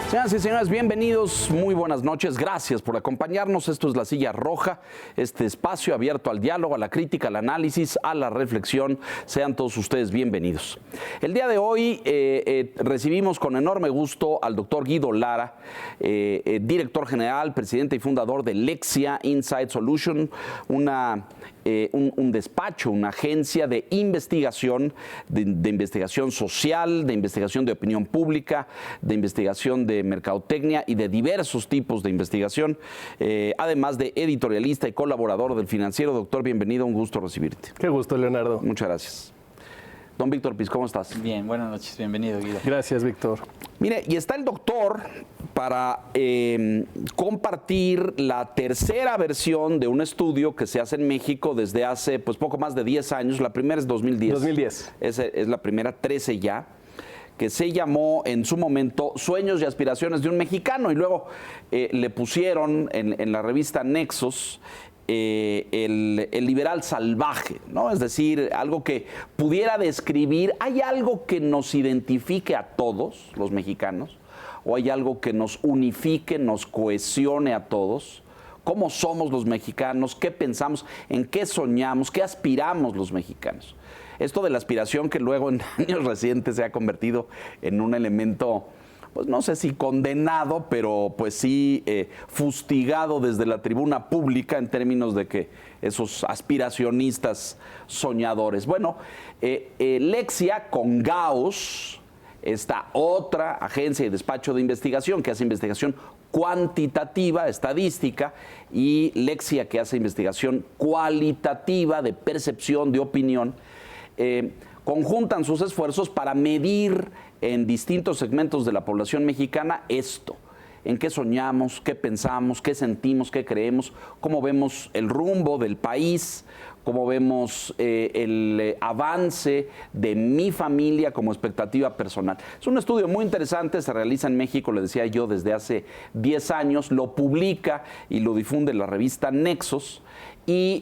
Señoras y señores, bienvenidos, muy buenas noches, gracias por acompañarnos. Esto es La Silla Roja, este espacio abierto al diálogo, a la crítica, al análisis, a la reflexión. Sean todos ustedes bienvenidos. El día de hoy recibimos con enorme gusto al doctor Guido Lara, director general, presidente y fundador de Lexia Insight Solution, un despacho, una agencia de investigación, de investigación social, de investigación de opinión pública, de investigación de mercadotecnia y de diversos tipos de investigación, además de editorialista y colaborador del Financiero. Doctor, bienvenido, un gusto recibirte. Qué gusto, Leonardo. Muchas gracias. Don Víctor Piz, ¿cómo estás? Bien, buenas noches, bienvenido, Guido. Gracias, Víctor. Mire, y está el doctor para compartir la tercera versión de un estudio que se hace en México desde hace poco más de 10 años. La primera es 2010. 2010. Es la primera, 13 ya, que se llamó en su momento Sueños y Aspiraciones de un Mexicano, y luego le pusieron en la revista Nexos el liberal salvaje, ¿no? Es decir, algo que pudiera describir, ¿hay algo que nos identifique a todos los mexicanos? ¿O hay algo que nos unifique, nos cohesione a todos? ¿Cómo somos los mexicanos? ¿Qué pensamos? ¿En qué soñamos? ¿Qué aspiramos los mexicanos? Esto de la aspiración, que luego en años recientes se ha convertido en un elemento, pues no sé si condenado, pero pues sí fustigado desde la tribuna pública en términos de que esos aspiracionistas soñadores. Bueno, Lexia con Gauss, esta otra agencia y despacho de investigación que hace investigación cuantitativa, estadística, y Lexia, que hace investigación cualitativa de percepción, de opinión, conjuntan sus esfuerzos para medir en distintos segmentos de la población mexicana esto: en qué soñamos, qué pensamos, qué sentimos, qué creemos, cómo vemos el rumbo del país, cómo vemos el avance de mi familia como expectativa personal. Es un estudio muy interesante, se realiza en México, le decía yo, desde hace 10 años, lo publica y lo difunde la revista Nexos, y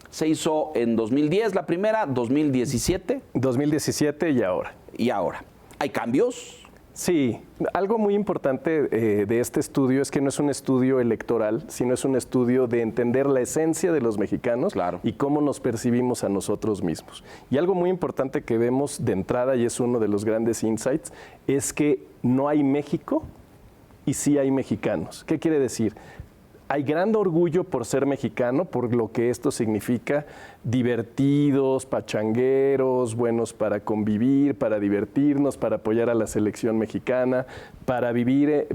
se hizo en 2010 la primera, 2017. 2017 y ahora. Y ahora. ¿Hay cambios? Sí, algo muy importante de este estudio es que no es un estudio electoral, sino es un estudio de entender la esencia de los mexicanos, claro, y cómo nos percibimos a nosotros mismos. Y algo muy importante que vemos de entrada, y es uno de los grandes insights, es que no hay México y sí hay mexicanos. ¿Qué quiere decir? Hay gran orgullo por ser mexicano, por lo que esto significa: divertidos, pachangueros, buenos para convivir, para divertirnos, para apoyar a la selección mexicana, para vivir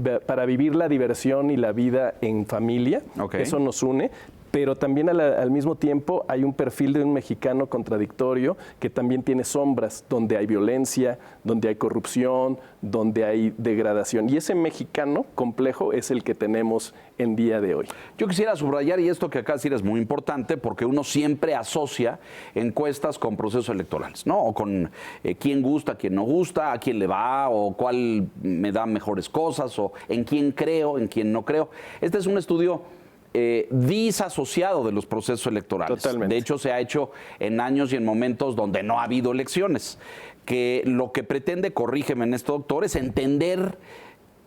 la diversión y la vida en familia. Okay. Eso nos une. Pero también al mismo tiempo hay un perfil de un mexicano contradictorio que también tiene sombras, donde hay violencia, donde hay corrupción, donde hay degradación. Y ese mexicano complejo es el que tenemos en día de hoy. Yo quisiera subrayar, y esto que acá decir es muy importante, porque uno siempre asocia encuestas con procesos electorales, ¿no? O con quién gusta, quién no gusta, a quién le va, o cuál me da mejores cosas, o en quién creo, en quién no creo. Este es un estudio disasociado de los procesos electorales. Totalmente. De hecho, se ha hecho en años y en momentos donde no ha habido elecciones, que lo que pretende, corrígeme en esto, doctor, es entender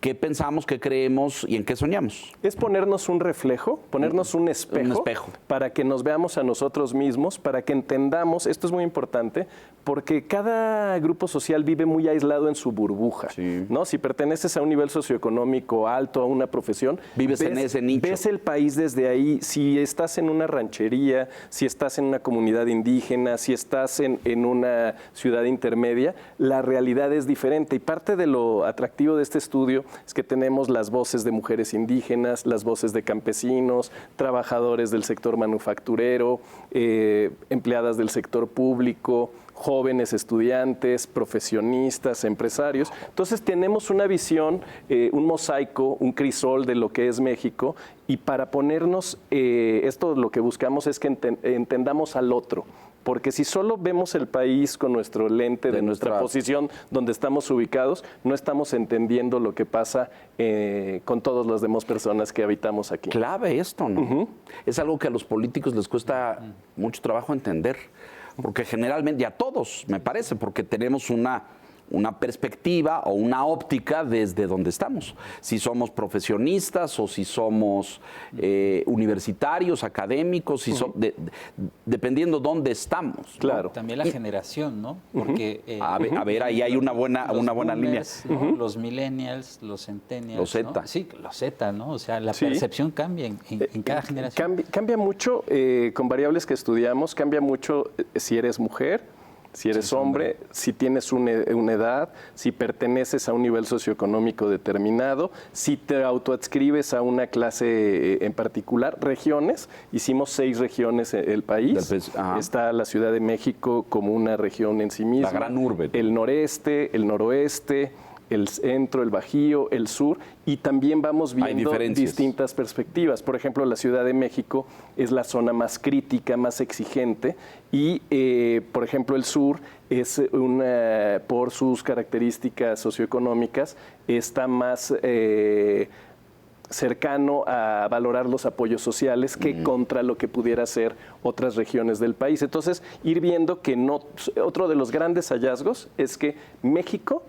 qué pensamos, qué creemos y en qué soñamos. Es ponernos un reflejo, ponernos un espejo, para que nos veamos a nosotros mismos, para que entendamos, esto es muy importante, porque cada grupo social vive muy aislado en su burbuja, sí, ¿no? Si perteneces a un nivel socioeconómico alto, a una profesión, vives en ese nicho. Ves el país desde ahí. Si estás en una ranchería, si estás en una comunidad indígena, si estás en una ciudad intermedia, la realidad es diferente. Y parte de lo atractivo de este estudio es que tenemos las voces de mujeres indígenas, las voces de campesinos, trabajadores del sector manufacturero, empleadas del sector público, jóvenes estudiantes, profesionistas, empresarios. Entonces tenemos una visión, un mosaico, un crisol de lo que es México, y para ponernos, esto lo que buscamos es que entendamos al otro. Porque si solo vemos el país con nuestro lente de nuestra posición donde estamos ubicados, no estamos entendiendo lo que pasa con todas las demás personas que habitamos aquí. Clave esto, ¿no? Es algo que a los políticos les cuesta mucho trabajo entender, porque generalmente, y a todos, me parece, porque tenemos una perspectiva o una óptica desde donde estamos. Si somos profesionistas o si somos universitarios, académicos, si dependiendo dónde estamos. Claro. También la generación, ¿no? Porque A ver, ahí hay una buena línea. ¿no? Los millennials, los centennials. Los Z. ¿no? Sí, los Z, ¿no? O sea, la Sí. percepción cambia en cada generación. Cambia mucho con variables que estudiamos, cambia mucho si eres mujer, si eres hombre, si tienes una edad, si perteneces a un nivel socioeconómico determinado, si te autoadscribes a una clase en particular, regiones. Hicimos 6 regiones en el país. Ajá. Está la Ciudad de México como una región en sí misma. La gran urbe. El noreste, el noroeste, el centro, el bajío, el sur, y también vamos viendo distintas perspectivas. Por ejemplo, la Ciudad de México es la zona más crítica, más exigente, y por ejemplo el sur es por sus características socioeconómicas, está más cercano a valorar los apoyos sociales que contra lo que pudiera ser otras regiones del país. Entonces, ir viendo que otro de los grandes hallazgos es que México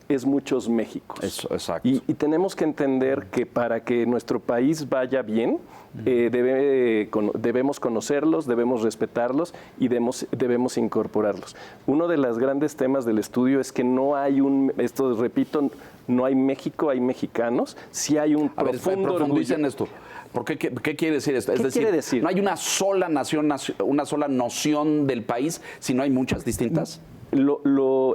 es muchos Méxicos. Eso, exacto. Y tenemos que entender que para que nuestro país vaya bien, debemos conocerlos, debemos respetarlos y debemos incorporarlos. Uno de los grandes temas del estudio es que no hay esto repito, no hay México, hay mexicanos. Sí hay un profundo orgullo. En esto. ¿Qué quiere decir esto? Es decir, no hay una sola nación, una sola noción del país, sino hay muchas distintas.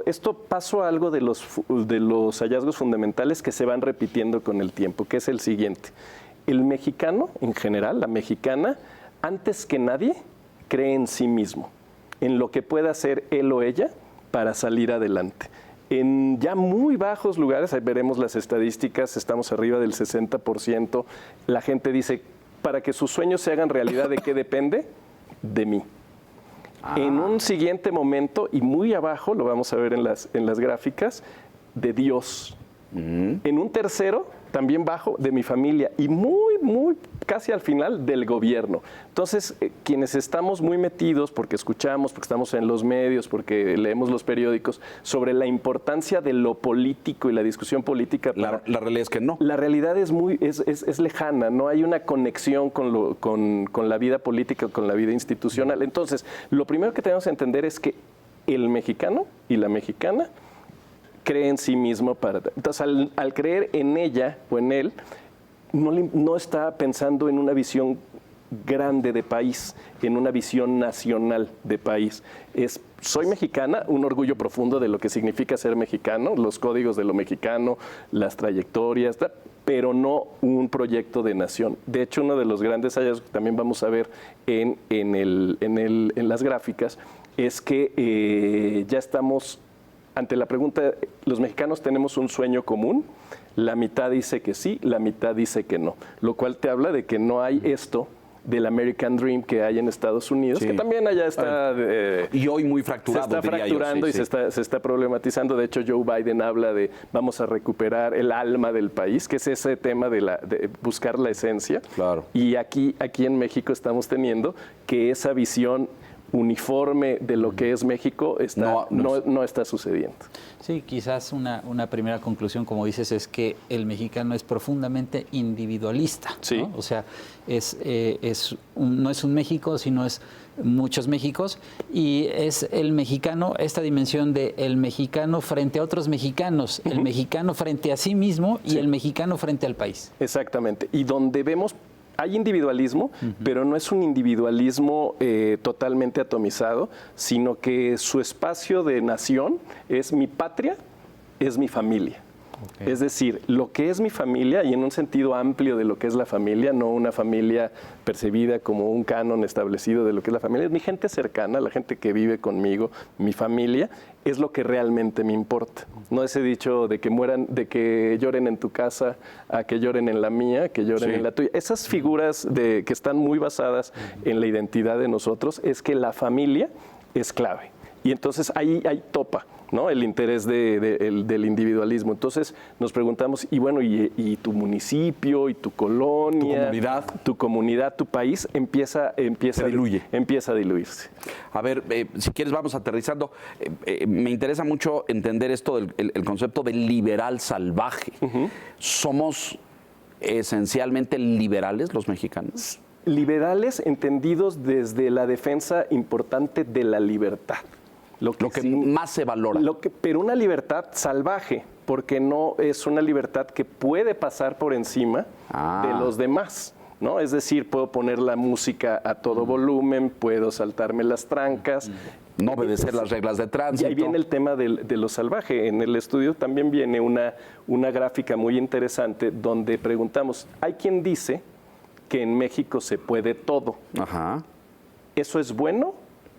Esto pasó a algo de los hallazgos fundamentales que se van repitiendo con el tiempo, que es el siguiente. El mexicano, en general, la mexicana, antes que nadie, cree en sí mismo, en lo que pueda hacer él o ella para salir adelante. En ya muy bajos lugares, ahí veremos las estadísticas, estamos arriba del 60%, la gente dice, para que sus sueños se hagan realidad, ¿de qué depende? De mí. En un siguiente momento, y muy abajo, lo vamos a ver en las gráficas, de Dios. En un tercero, también bajo, de mi familia. Y muy casi al final, del gobierno. Entonces, quienes estamos muy metidos, porque escuchamos, porque estamos en los medios, porque leemos los periódicos, sobre la importancia de lo político y la discusión política. La realidad es que no. La realidad es lejana, no hay una conexión con la vida política, con la vida institucional. Entonces, lo primero que tenemos que entender es que el mexicano y la mexicana cree en sí mismo. Entonces, al creer en ella o en él, no está pensando en una visión grande de país, en una visión nacional de país. Soy mexicana, un orgullo profundo de lo que significa ser mexicano, los códigos de lo mexicano, las trayectorias, pero no un proyecto de nación. De hecho, uno de los grandes hallazgos que también vamos a ver en las gráficas es que ya estamos ante la pregunta, los mexicanos tenemos un sueño común, la mitad dice que sí, la mitad dice que no, lo cual te habla de que no hay esto del American Dream que hay en Estados Unidos, que también allá está... y hoy muy fracturado, se está fracturando y se está problematizando. De hecho, Joe Biden habla de vamos a recuperar el alma del país, que es ese tema de buscar la esencia. Claro. Y aquí en México estamos teniendo que esa visión uniforme de lo que es México no está sucediendo. Sí, quizás una primera conclusión, como dices, es que el mexicano es profundamente individualista. Sí. ¿no? O sea, no es un México, sino es muchos Méxicos, y es el mexicano, esta dimensión de el mexicano frente a otros mexicanos, el mexicano frente a sí mismo y el mexicano frente al país. Exactamente. Y donde vemos... Hay individualismo, pero no es un individualismo totalmente atomizado, sino que su espacio de nación es mi patria, es mi familia. Okay. Es decir, lo que es mi familia, y en un sentido amplio de lo que es la familia, no una familia percibida como un canon establecido de lo que es la familia, es mi gente cercana, la gente que vive conmigo, mi familia, es lo que realmente me importa. No ese dicho de que lloren en tu casa, a que lloren en la mía, que lloren en la tuya. Esas figuras que están muy basadas en la identidad de nosotros, es que la familia es clave. Y entonces ahí topa. ¿no? El interés del individualismo. Entonces nos preguntamos, y bueno, y tu municipio, y tu colonia, tu comunidad, tu país, empieza a diluirse. A ver, si quieres vamos aterrizando. Me interesa mucho entender esto del el concepto del liberal salvaje. ¿Somos esencialmente liberales los mexicanos? Liberales entendidos desde la defensa importante de la libertad. Lo que más se valora. Pero una libertad salvaje, porque no es una libertad que puede pasar por encima de los demás, ¿no? Es decir, puedo poner la música a todo volumen, puedo saltarme las trancas. No obedecer las reglas de tránsito. Y ahí viene el tema de lo salvaje. En el estudio también viene una gráfica muy interesante donde preguntamos, hay quien dice que en México se puede todo. Ajá. ¿Eso es bueno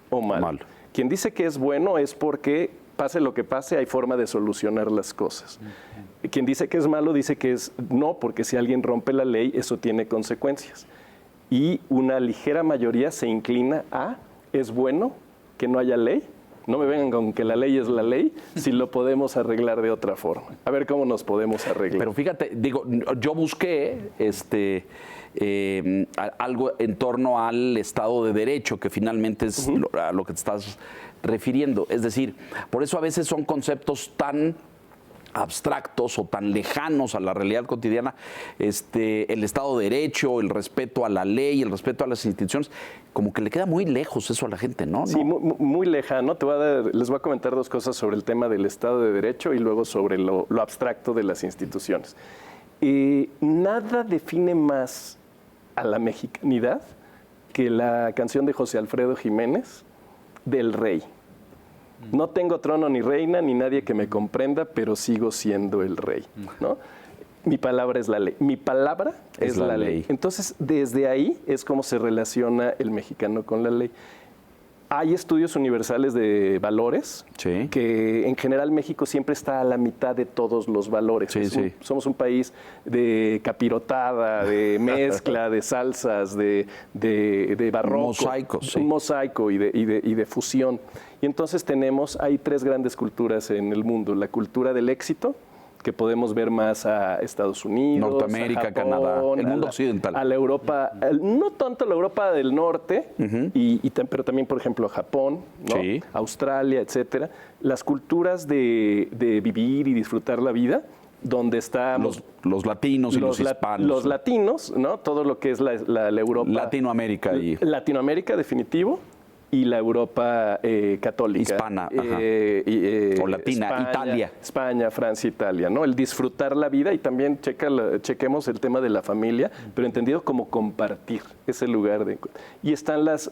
o malo? Malo. Quien dice que es bueno es porque, pase lo que pase, hay forma de solucionar las cosas. Quien dice que es malo dice que es no, porque si alguien rompe la ley, eso tiene consecuencias. Y una ligera mayoría se inclina a, ¿es bueno que no haya ley? No me vengan con que la ley es la ley, si lo podemos arreglar de otra forma. A ver cómo nos podemos arreglar. Pero fíjate, digo, yo busqué algo en torno al Estado de Derecho, que finalmente es a lo que te estás refiriendo. Es decir, por eso a veces son conceptos tan abstractos o tan lejanos a la realidad cotidiana, el Estado de Derecho, el respeto a la ley, el respeto a las instituciones, como que le queda muy lejos eso a la gente, ¿no? Sí, muy lejano. Les voy a comentar dos cosas sobre el tema del Estado de Derecho y luego sobre lo abstracto de las instituciones. Nada define más a la mexicanidad que la canción de José Alfredo Jiménez, del rey. No tengo trono ni reina, ni nadie que me comprenda, pero sigo siendo el rey, ¿no? Mi palabra es la ley. Mi palabra es la ley. Entonces, desde ahí es como se relaciona el mexicano con la ley. Hay estudios universales de valores, que en general México siempre está a la mitad de todos los valores. Somos un país de capirotada, de mezcla, de salsas, de barroco. Mosaicos, un mosaico y de fusión. Y entonces hay tres grandes culturas en el mundo. La cultura del éxito, que podemos ver más a Estados Unidos, Norteamérica, a Japón, Canadá, el mundo occidental. A la Europa, no tanto la Europa del norte, pero también, por ejemplo, Japón, ¿no? Australia, etcétera. Las culturas de vivir y disfrutar la vida, donde estamos los latinos y los hispanos. Los latinos, ¿no? Todo lo que es la Europa. Latinoamérica. Latinoamérica, definitivo. Y la Europa católica. Hispana. O latina, España, Italia. España, Francia, Italia, ¿no? El disfrutar la vida y también chequemos el tema de la familia, pero entendido como compartir ese lugar de encuentro. Y están las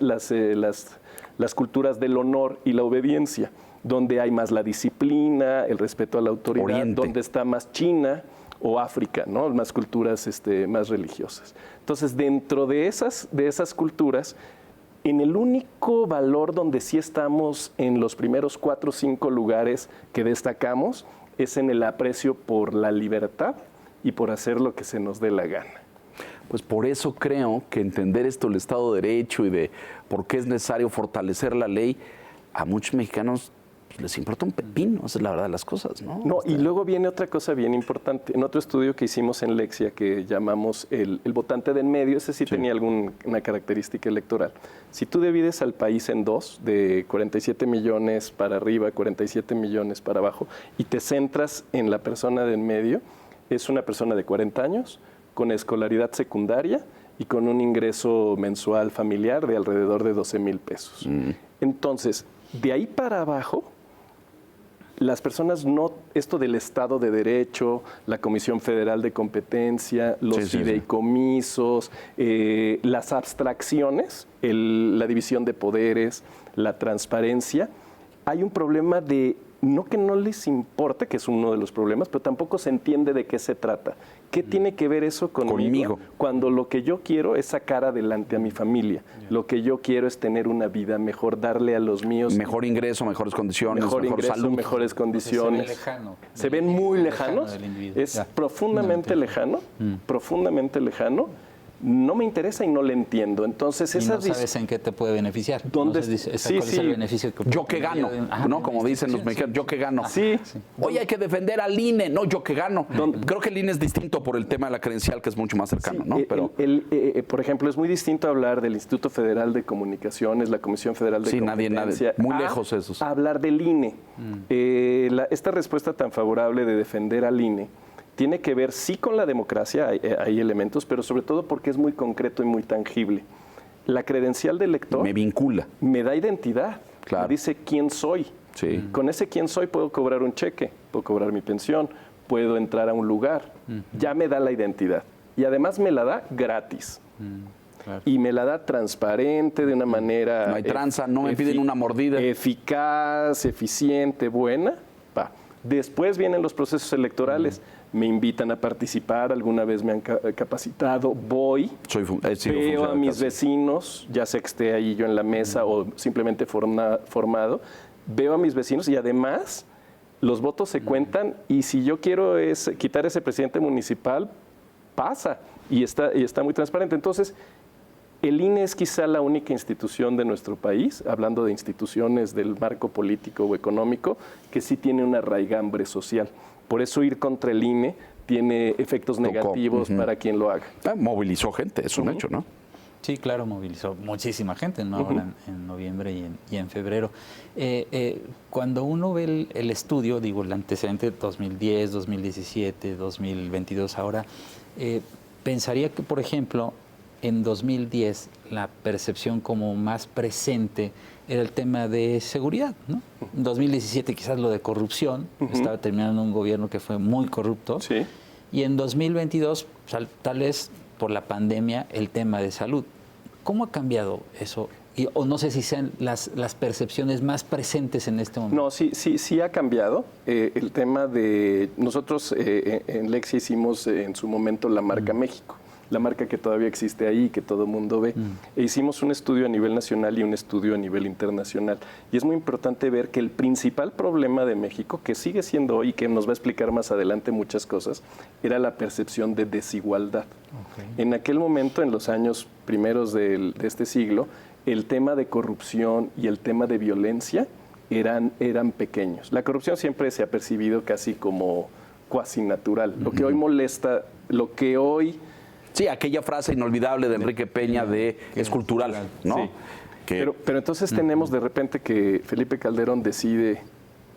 culturas del honor y la obediencia, donde hay más la disciplina, el respeto a la autoridad, Oriente. donde está más China o África, ¿no? Más culturas más religiosas. Entonces, dentro de esas culturas, en el único valor donde sí estamos en los primeros 4 o 5 lugares que destacamos es en el aprecio por la libertad y por hacer lo que se nos dé la gana. Pues por eso creo que entender esto del Estado de Derecho y de por qué es necesario fortalecer la ley, a muchos mexicanos les importa un pepino, esa es la verdad de las cosas, ¿no? No, y luego viene otra cosa bien importante. En otro estudio que hicimos en Lexia, que llamamos el votante de en medio, ese sí tenía alguna característica electoral. Si tú divides al país en dos, de 47 millones para arriba, 47 millones para abajo, y te centras en la persona de en medio, es una persona de 40 años, con escolaridad secundaria y con un ingreso mensual familiar de alrededor de 12,000 pesos. Entonces, de ahí para abajo, las personas esto del Estado de Derecho, la Comisión Federal de Competencia, los fideicomisos, las abstracciones, la división de poderes, la transparencia, hay un problema de, no que no les importe, que es uno de los problemas, pero tampoco se entiende de qué se trata. ¿Qué tiene que ver eso conmigo? Cuando lo que yo quiero es sacar adelante a mi familia. Lo que yo quiero es tener una vida mejor, darle a los míos... Mejor ingreso, mejores condiciones, mejor salud. Mejores condiciones. Se ve lejano. Se ven muy lejanos. Es profundamente lejano, profundamente lejano. no me interesa y no le entiendo. Entonces, Y esa no sabes en qué te puede beneficiar. ¿Dónde? No sabes Sí, cuál es el sí. beneficio que Yo que gano, Ajá, ¿no? Como dicen los mexicanos, yo que gano. Sí. Oye, hay que defender al INE, no, yo que gano. Creo que el INE es distinto por el tema de la credencial, que es mucho más cercano, ¿no? Pero Por ejemplo, es muy distinto hablar del Instituto Federal de Comunicaciones, la Comisión Federal de sí, nadie, Competencia, muy lejos esos. a hablar del INE. Esta respuesta tan favorable de defender al INE tiene que ver, sí, con la democracia, hay elementos, pero sobre todo porque es muy concreto y muy tangible. La credencial del lector Me vincula. me da identidad, Claro. me dice quién soy. Sí. Con ese quién soy puedo cobrar un cheque, puedo cobrar mi pensión, puedo entrar a un lugar. Ya me da la identidad. Y además me la da gratis. Claro. Y me la da transparente, de una manera... No hay tranza, no me piden una mordida. Eficaz, eficiente, buena. Va. Después vienen los procesos electorales. Me invitan a participar, alguna vez me han capacitado, voy, He sido veo a funcionario mis casi. vecinos, ya sea que esté ahí yo en la mesa o simplemente formado, veo a mis vecinos y además los votos se cuentan y si yo quiero quitar ese presidente municipal, pasa y está muy transparente. Entonces, el INE es quizá la única institución de nuestro país, hablando de instituciones del marco político o económico, que sí tiene una raigambre social. Por eso ir contra el INE tiene efectos negativos para quien lo haga. Movilizó gente, es un hecho, ¿no? Sí, claro, movilizó muchísima gente, ¿no? Ahora en noviembre y en febrero. Cuando uno ve el estudio, digo, el antecedente 2010, 2017, 2022 ahora, pensaría que, por ejemplo, en 2010 la percepción como más presente era el tema de seguridad, ¿no? En 2017 quizás lo de corrupción, estaba terminando un gobierno que fue muy corrupto, Sí. y en 2022 tal vez por la pandemia el tema de salud. ¿Cómo ha cambiado eso? O no sé si sean las percepciones más presentes en este momento. No, sí ha cambiado. El tema de... Nosotros en Lexia hicimos en su momento la marca México, la marca que todavía existe ahí, que todo el mundo ve. E hicimos un estudio a nivel nacional y un estudio a nivel internacional. Y es muy importante ver que el principal problema de México, que sigue siendo hoy, y que nos va a explicar más adelante muchas cosas, era la percepción de desigualdad. Okay. En aquel momento, en los años primeros de este siglo, el tema de corrupción y el tema de violencia eran pequeños. La corrupción siempre se ha percibido casi como cuasi natural. Lo que hoy molesta, lo que hoy... Sí, aquella frase inolvidable de Enrique Peña de es cultural, ¿no? Sí. Pero entonces tenemos de repente que Felipe Calderón decide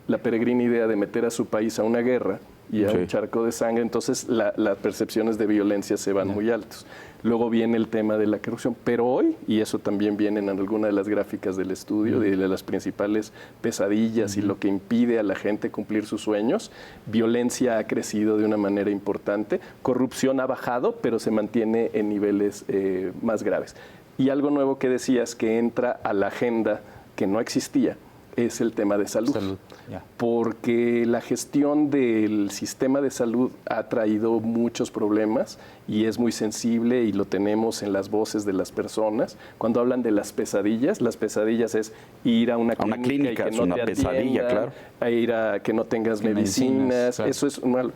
la peregrina idea de meter a su país a una guerra y a un charco de sangre, entonces las percepciones de violencia se van muy altos. Luego viene el tema de la corrupción, pero hoy, y eso también viene en alguna de las gráficas del estudio, de las principales pesadillas y lo que impide a la gente cumplir sus sueños, violencia ha crecido de una manera importante, corrupción ha bajado, pero se mantiene en niveles más graves. Y algo nuevo que decías que entra a la agenda que no existía, es el tema de salud. Porque la gestión del sistema de salud ha traído muchos problemas y es muy sensible y lo tenemos en las voces de las personas. Cuando hablan de las pesadillas es ir a una clínica y que es no una te pesadilla, atiendan, claro. a ir a que no tengas medicinas. Claro. Eso es malo.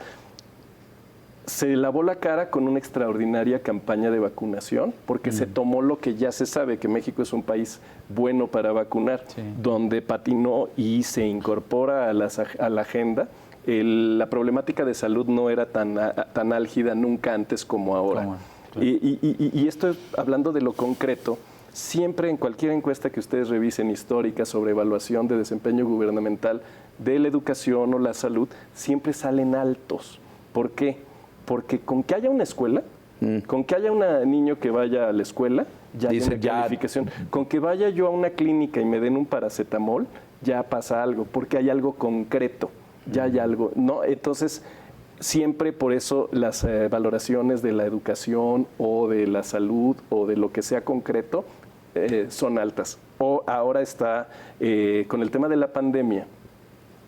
Se lavó la cara con una extraordinaria campaña de vacunación, porque se tomó lo que ya se sabe, que México es un país bueno para vacunar, donde patinó y se incorpora a la agenda. La problemática de salud no era tan álgida nunca antes como ahora. Claro. Y esto, hablando de lo concreto, siempre en cualquier encuesta que ustedes revisen histórica sobre evaluación de desempeño gubernamental de la educación o la salud, siempre salen altos. ¿Por qué? Porque con que haya una escuela, con que haya un niño que vaya a la escuela, ya hay una calificación. Con que vaya yo a una clínica y me den un paracetamol, ya pasa algo, porque hay algo concreto, ya hay algo, ¿no? Entonces, siempre por eso las valoraciones de la educación o de la salud o de lo que sea concreto son altas. O ahora está con el tema de la pandemia,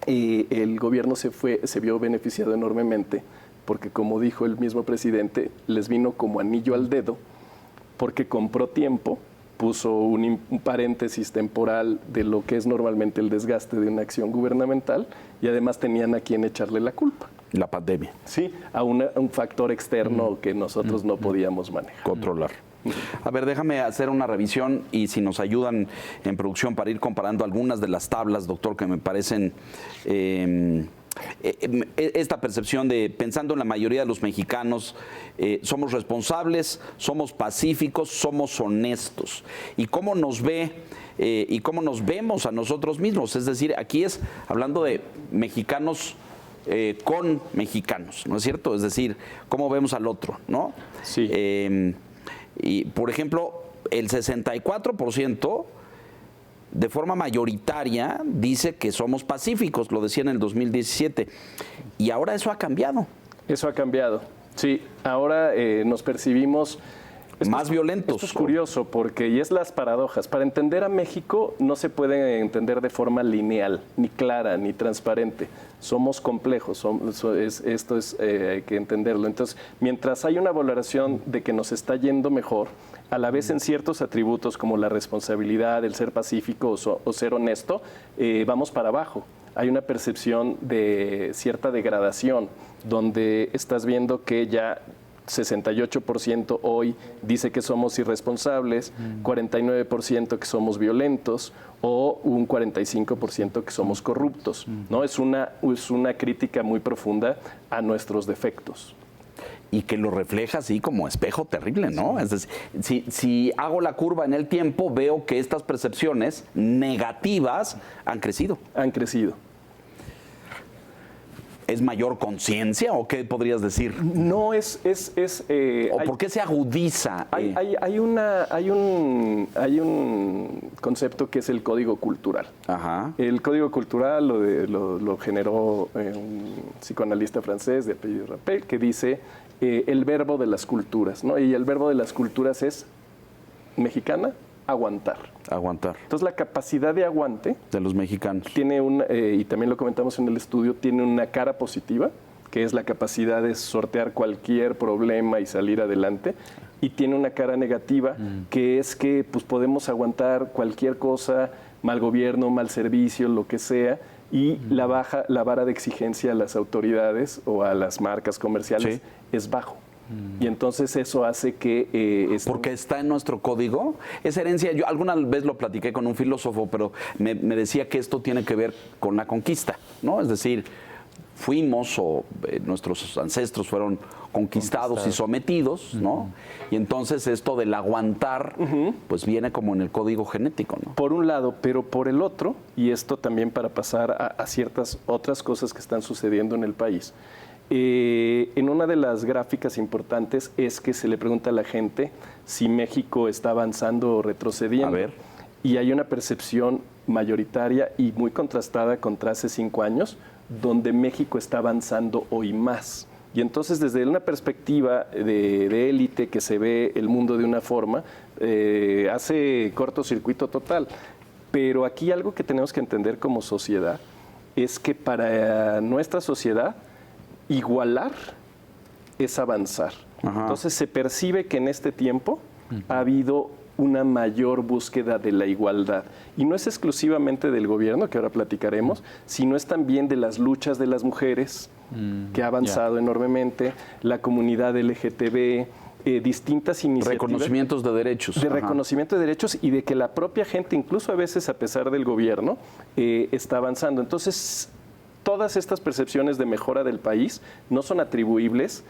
el gobierno se vio beneficiado enormemente, porque como dijo el mismo presidente, les vino como anillo al dedo, porque compró tiempo, puso un paréntesis temporal de lo que es normalmente el desgaste de una acción gubernamental y además tenían a quien echarle la culpa. La pandemia. Sí, a un factor externo que nosotros no podíamos manejar. Controlar. A ver, déjame hacer una revisión y si nos ayudan en producción para ir comparando algunas de las tablas, doctor, que me parecen esta percepción de, pensando en la mayoría de los mexicanos, somos responsables, somos pacíficos, somos honestos. ¿Y cómo nos ve y cómo nos vemos a nosotros mismos? Es decir, aquí es hablando de mexicanos con mexicanos, ¿no es cierto? Es decir, cómo vemos al otro, ¿no? Sí. Y, por ejemplo, el 64% de forma mayoritaria dice que somos pacíficos, lo decía en el 2017, y ahora eso ha cambiado. Eso ha cambiado, sí. Ahora nos percibimos más violentos. Esto es curioso porque, y es las paradojas, para entender a México no se puede entender de forma lineal, ni clara, ni transparente. Somos complejos, esto hay que entenderlo. Entonces, mientras hay una valoración de que nos está yendo mejor, a la vez en ciertos atributos como la responsabilidad, el ser pacífico o ser honesto, vamos para abajo. Hay una percepción de cierta degradación, donde estás viendo que ya 68% hoy dice que somos irresponsables, 49% que somos violentos o un 45% que somos corruptos, ¿no? Es una crítica muy profunda a nuestros defectos. Y que lo refleja así como espejo terrible, ¿no? Es decir, si hago la curva en el tiempo, veo que estas percepciones negativas han crecido. Han crecido. ¿Es mayor conciencia o qué podrías decir? No, ¿O por qué se agudiza? Hay un concepto que es el código cultural. Ajá. El código cultural lo generó un psicoanalista francés de apellido Rapel, que dice el verbo de las culturas, ¿no? Y el verbo de las culturas es mexicana, aguantar. Aguantar. Entonces la capacidad de aguante de los mexicanos tiene y también lo comentamos en el estudio, tiene una cara positiva, que es la capacidad de sortear cualquier problema y salir adelante, y tiene una cara negativa, que es que pues, podemos aguantar cualquier cosa, mal gobierno, mal servicio, lo que sea, y la vara de exigencia a las autoridades o a las marcas comerciales es bajo. Y entonces eso hace que... Porque está en nuestro código. Esa herencia, yo alguna vez lo platiqué con un filósofo, pero me decía que esto tiene que ver con la conquista, ¿no? Es decir, fuimos o nuestros ancestros fueron conquistados y sometidos, ¿no? Y entonces esto del aguantar, pues viene como en el código genético, ¿no? Por un lado, pero por el otro, y esto también para pasar a ciertas otras cosas que están sucediendo en el país, en una de las gráficas importantes es que se le pregunta a la gente si México está avanzando o retrocediendo. A ver. Y hay una percepción mayoritaria y muy contrastada contra hace 5 años, donde México está avanzando hoy más. Y entonces desde una perspectiva de élite que se ve el mundo de una forma, hace cortocircuito total. Pero aquí algo que tenemos que entender como sociedad es que para nuestra sociedad igualar es avanzar. Ajá. Entonces se percibe que en este tiempo ha habido una mayor búsqueda de la igualdad. Y no es exclusivamente del gobierno, que ahora platicaremos, sino es también de las luchas de las mujeres, que ha avanzado enormemente, la comunidad LGTB, distintas iniciativas. Reconocimientos de derechos. De reconocimiento de derechos y de que la propia gente, incluso a veces a pesar del gobierno, está avanzando. Entonces, todas estas percepciones de mejora del país no son atribuibles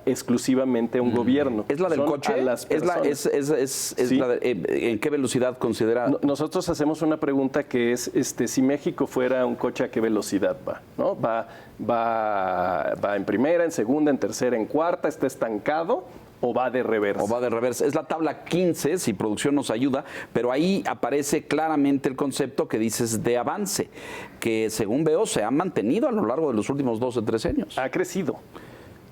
exclusivamente a un gobierno. ¿Es la del coche? Sí. ¿En qué velocidad considera? Nosotros hacemos una pregunta que es, si México fuera un coche, ¿a qué velocidad va? ¿No? ¿Va en primera, en segunda, en tercera, en cuarta? ¿Está estancado? ¿O va de reversa? O va de reversa. Es la tabla 15, si producción nos ayuda, pero ahí aparece claramente el concepto que dices de avance, que según veo se ha mantenido a lo largo de los últimos 12, 13 años. Ha crecido.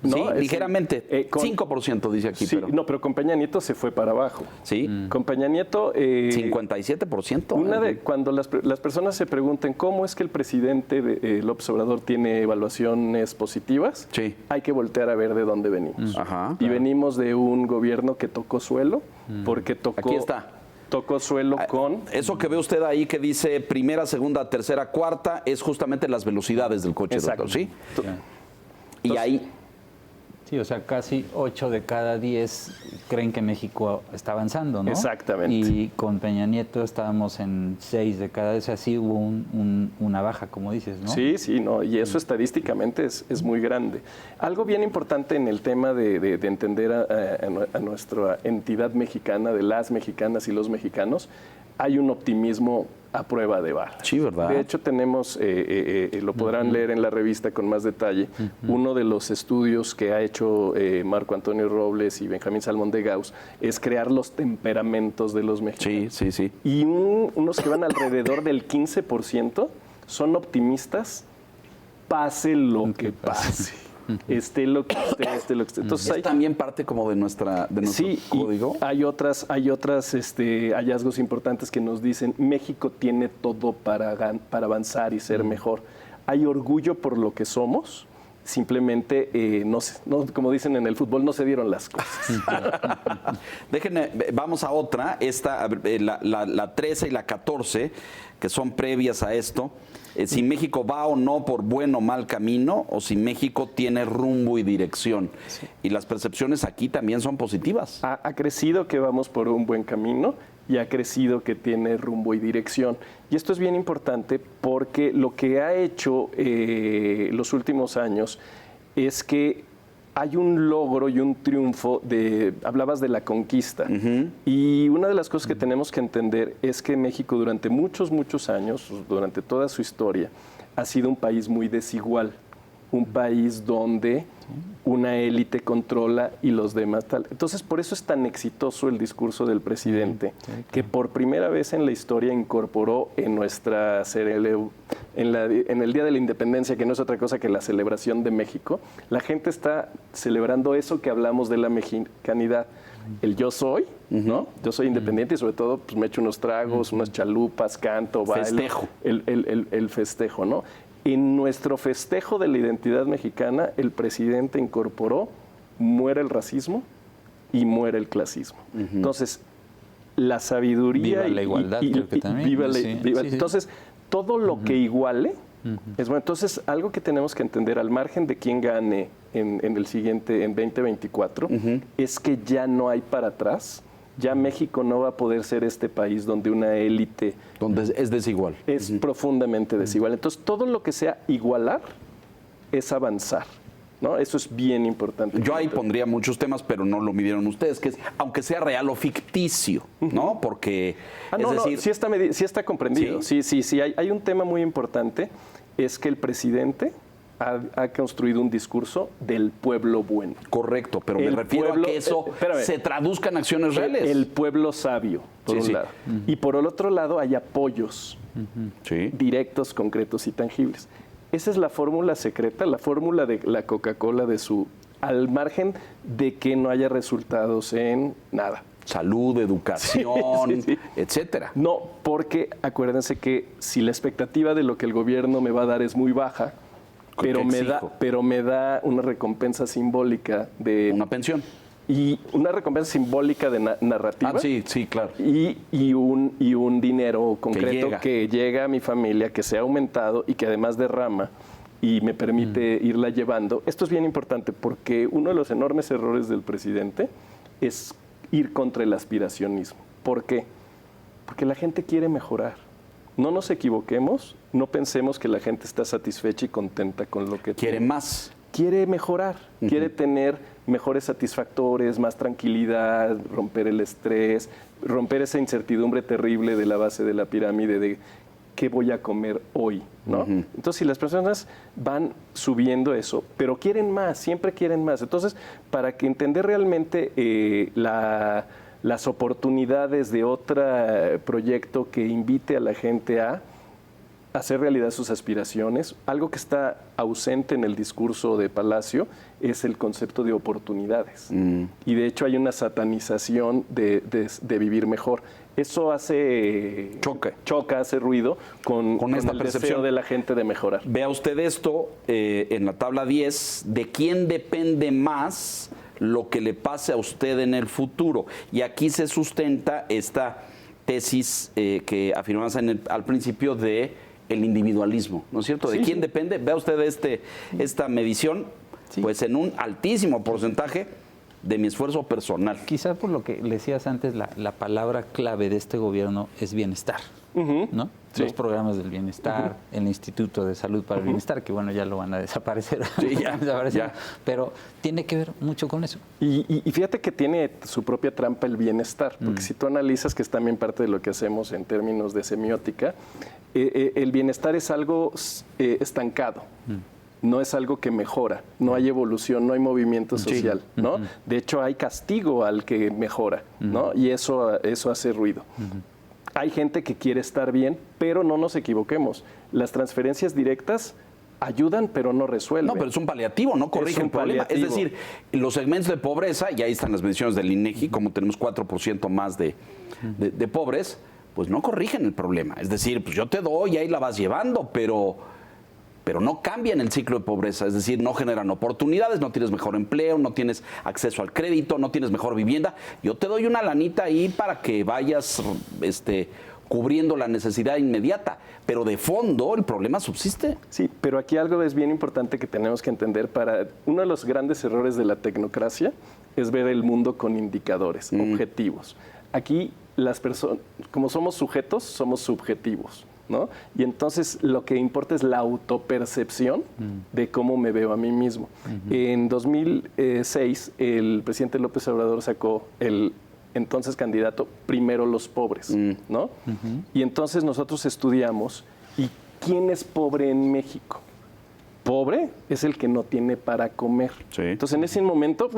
¿No? Sí, ligeramente. 5% dice aquí. Sí, pero con Peña Nieto se fue para abajo. Sí. Con Peña Nieto... 57%. Cuando las personas se pregunten cómo es que el presidente López Obrador tiene evaluaciones positivas, hay que voltear a ver de dónde venimos. Ajá, y venimos de un gobierno que tocó suelo, porque Aquí está. Tocó suelo con... Eso que ve usted ahí que dice primera, segunda, tercera, cuarta, es justamente las velocidades del coche, Exacto. doctor, ¿sí? Y ahí... Sí, o sea, casi 8 de cada 10 creen que México está avanzando, ¿no? Exactamente. Y con Peña Nieto estábamos en 6 de cada 10, así hubo una baja, como dices, ¿no? Sí, sí, no, y eso estadísticamente es muy grande. Algo bien importante en el tema de entender a nuestra entidad mexicana, de las mexicanas y los mexicanos, hay un optimismo a prueba de bala. Sí, ¿verdad? De hecho, tenemos, lo podrán leer en la revista con más detalle, uno de los estudios que ha hecho Marco Antonio Robles y Benjamín Salmón de Gauss es crear los temperamentos de los mexicanos. Sí, sí, sí. Y unos que van alrededor del 15% son optimistas, pase lo que pase. Esté lo que esté, esté lo que esté. Entonces, ¿Es también parte como de nuestro código? Hay otras hallazgos importantes que nos dicen México tiene todo para avanzar y ser mejor. Hay orgullo por lo que somos, simplemente, como dicen en el fútbol, no se dieron las cosas. Déjenme, vamos a otra, la 13 y la 14, que son previas a esto. Si México va o no por buen o mal camino, o si México tiene rumbo y dirección. Sí. Y las percepciones aquí también son positivas. Ha crecido que vamos por un buen camino y ha crecido que tiene rumbo y dirección. Y esto es bien importante porque lo que ha hecho los últimos años es que hay un logro y un triunfo hablabas de la conquista. Y una de las cosas que tenemos que entender es que México durante muchos, muchos años, durante toda su historia, ha sido un país muy desigual. Un país donde una élite controla y los demás tal. Entonces, por eso es tan exitoso el discurso del presidente, que por primera vez en la historia incorporó en nuestra en el Día de la Independencia, que no es otra cosa que la celebración de México, la gente está celebrando eso que hablamos de la mexicanidad. El yo soy, ¿no? Yo soy independiente y sobre todo pues, me echo unos tragos, unas chalupas, canto, bailo. Festejo. El festejo, ¿no? En nuestro festejo de la identidad mexicana, el presidente incorporó muere el racismo y muere el clasismo. Entonces, la sabiduría viva la igualdad, creo que también. Entonces, todo lo que iguale es bueno. Entonces, algo que tenemos que entender al margen de quién gane en el siguiente, en 2024, es que ya no hay para atrás. Ya México no va a poder ser este país donde una élite... Donde es desigual. Es profundamente desigual. Entonces, todo lo que sea igualar es avanzar, ¿no? Eso es bien importante. Yo ahí pondría muchos temas, pero no lo midieron ustedes, que es, aunque sea real o ficticio, ¿no? Porque, sí está comprendido. Sí. Hay un tema muy importante, es que el presidente ha construido un discurso del pueblo bueno. Pero me refiero a que eso se traduzca en acciones reales. El pueblo sabio, por un lado. Y por el otro lado hay apoyos directos, concretos y tangibles. Esa es la fórmula secreta, la fórmula de la Coca-Cola al margen de que no haya resultados en nada. Salud, educación, etcétera. No, porque acuérdense que si la expectativa de lo que el gobierno me va a dar es muy baja, pero me da una recompensa simbólica de... Una pensión. Y una recompensa simbólica de narrativa. Sí, claro. Y un dinero concreto que llega a mi familia, que se ha aumentado y que además derrama y me permite irla llevando. Esto es bien importante porque uno de los enormes errores del presidente es ir contra el aspiracionismo. ¿Por qué? Porque la gente quiere mejorar. No nos equivoquemos, no pensemos que la gente está satisfecha y contenta con lo que quiere más. Quiere mejorar, quiere tener mejores satisfactores, más tranquilidad, romper el estrés, romper esa incertidumbre terrible de la base de la pirámide de qué voy a comer hoy, ¿no? Entonces, si las personas van subiendo eso, pero quieren más, siempre quieren más. Entonces, para que entender realmente las oportunidades de otro proyecto que invite a la gente a hacer realidad sus aspiraciones, algo que está ausente en el discurso de Palacio es el concepto de oportunidades. Y de hecho hay una satanización de vivir mejor. Eso hace... Choca, hace ruido con esta el percepción deseo de la gente de mejorar. Vea usted esto en la tabla 10, ¿de quién depende más lo que le pase a usted en el futuro? Y aquí se sustenta esta tesis que afirmamos al principio de el individualismo, ¿no es cierto? ¿De quién depende? Vea usted esta medición, Sí. Pues en un altísimo porcentaje de mi esfuerzo personal. Quizás por lo que le decías antes, la palabra clave de este gobierno es bienestar, ¿no? Sí. Los programas del bienestar, el Instituto de Salud para el Bienestar, que bueno, ya lo van a desaparecer, Sí, ya, ya. pero tiene que ver mucho con eso. Y fíjate que tiene su propia trampa el bienestar, porque si tú analizas, que es también parte de lo que hacemos en términos de semiótica, el bienestar es algo estancado. No es algo que mejora, no hay evolución, no hay movimiento social, ¿no? De hecho, hay castigo al que mejora, ¿no? Y eso hace ruido. Hay gente que quiere estar bien, pero no nos equivoquemos. Las transferencias directas ayudan, pero no resuelven. No, pero es un paliativo, no corrige el problema. Es decir, los segmentos de pobreza, y ahí están las mediciones del INEGI, como tenemos 4% más de pobres, pues no corrigen el problema. Es decir, pues yo te doy y ahí la vas llevando, pero no cambian el ciclo de pobreza, es decir, no generan oportunidades, no tienes mejor empleo, no tienes acceso al crédito, no tienes mejor vivienda. Yo te doy una lanita ahí para que vayas cubriendo la necesidad inmediata, pero de fondo el problema subsiste. Sí, pero aquí algo es bien importante que tenemos que entender. Uno de los grandes errores de la tecnocracia es ver el mundo con indicadores, objetivos. Aquí las personas, como somos sujetos, somos subjetivos, ¿no? Y entonces lo que importa es la autopercepción de cómo me veo a mí mismo. En 2006, el presidente López Obrador sacó el entonces candidato Primero los pobres, ¿no? Y entonces nosotros estudiamos, ¿y quién es pobre en México? Pobre es el que no tiene para comer. Sí. Entonces en ese momento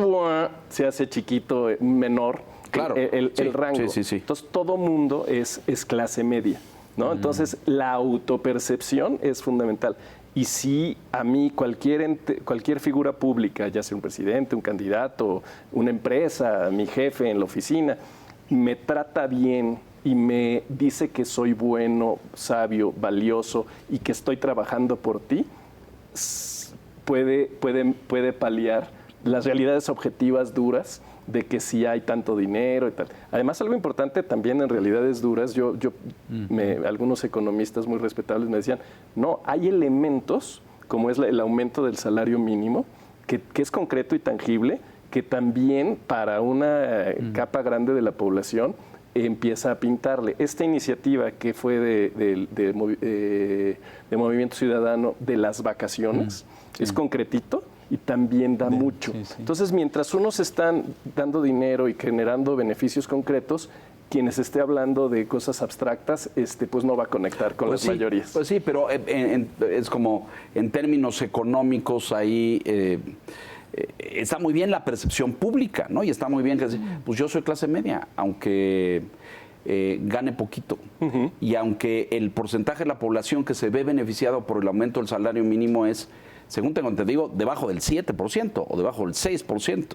se hace chiquito, menor, Claro. el Sí, rango. sí. Entonces todo mundo es clase media, ¿no? Entonces la autopercepción es fundamental. Y si a mí cualquier figura pública, ya sea un presidente, un candidato, una empresa, mi jefe en la oficina, me trata bien y me dice que soy bueno, sabio, valioso y que estoy trabajando por ti, puede paliar las realidades objetivas duras de que sí hay tanto dinero y tal. Además, algo importante también en realidades duras, algunos economistas muy respetables me decían, no, hay elementos, como es el aumento del salario mínimo, que es concreto y tangible, que también para una capa grande de la población empieza a pintarle. Esta iniciativa que fue de Movimiento Ciudadano de las vacaciones, es concretito, y también da mucho. Sí, sí. Entonces, mientras unos están dando dinero y generando beneficios concretos, quienes esté hablando de cosas abstractas, pues no va a conectar con las mayorías. Pues sí, pero es como en términos económicos ahí está muy bien la percepción pública, ¿no? Y está muy bien que pues yo soy clase media, aunque gane poquito. Y aunque el porcentaje de la población que se ve beneficiado por el aumento del salario mínimo es, según tengo entendido, debajo del 7% o debajo del 6%.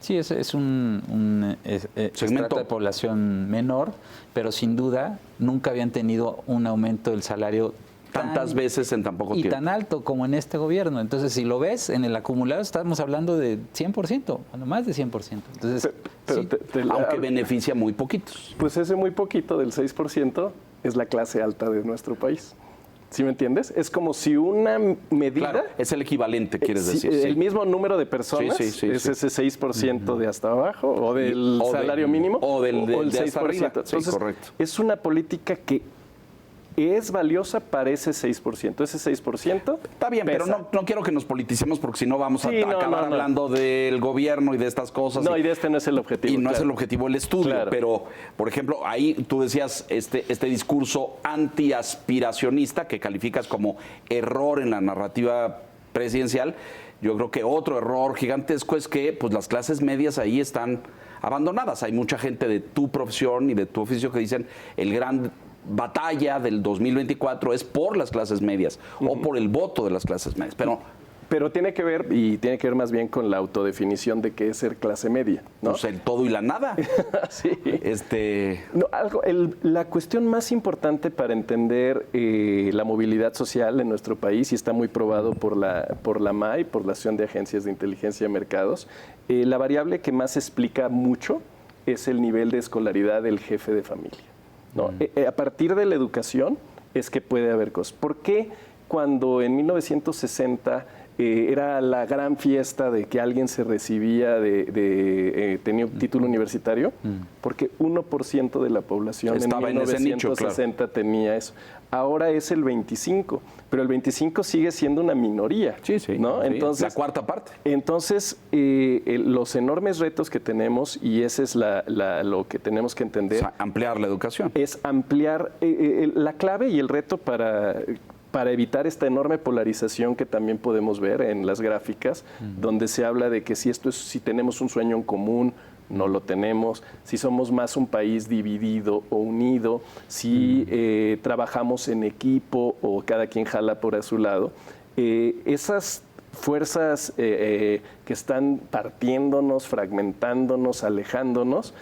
Sí, es un segmento de población menor, pero sin duda nunca habían tenido un aumento del salario tantas veces en tan poco y tiempo. tan alto como en este gobierno. Entonces, si lo ves, en el acumulado estamos hablando de 100%, bueno, más de 100%. Entonces, aunque beneficia muy poquitos. Pues ese muy poquito del 6% es la clase alta de nuestro país. ¿Sí me entiendes? Es como si una medida... Claro, es el equivalente, quieres decir. El mismo número de personas es ese 6% de hasta abajo, o del salario mínimo, o del el de 6%. Entonces, correcto. Es una política que es valiosa para ese 6%. Ese 6% está bien, pesa. pero no quiero que nos politicemos porque si no vamos a acabar hablando del gobierno y de estas cosas. No, y de este no es el objetivo. Y no es el objetivo el estudio. Claro. Pero, por ejemplo, ahí tú decías este discurso antiaspiracionista que calificas como error en la narrativa presidencial. Yo creo que otro error gigantesco es que pues, las clases medias ahí están abandonadas. Hay mucha gente de tu profesión y de tu oficio que dicen el gran batalla del 2024 es por las clases medias o por el voto de las clases medias, pero tiene que ver, y tiene que ver más bien con la autodefinición de qué es ser clase media, ¿no? Pues el todo y la nada. Sí. No, la cuestión más importante para entender la movilidad social en nuestro país, y está muy probado por la MAI, por la Asociación de Agencias de Inteligencia de Mercados, la variable que más explica mucho es el nivel de escolaridad del jefe de familia, ¿no? A partir de la educación es que puede haber cosas. ¿Por qué cuando en 1960 era la gran fiesta de que alguien se recibía tenía un título universitario, porque 1% de la población Estaba en en ese nicho, 1960 tenía eso. Ahora es el 25%, pero el 25% sigue siendo una minoría. Sí, sí. ¿no? Sí, Entonces, la cuarta parte. Entonces, los enormes retos que tenemos, y ese es lo que tenemos que entender, O sea, ampliar la educación. es ampliar la clave y el reto para evitar esta enorme polarización que también podemos ver en las gráficas, donde se habla de que si tenemos un sueño en común, no lo tenemos, si somos más un país dividido o unido, si trabajamos en equipo o cada quien jala por a su lado. Esas fuerzas que están partiéndonos, fragmentándonos, alejándonos,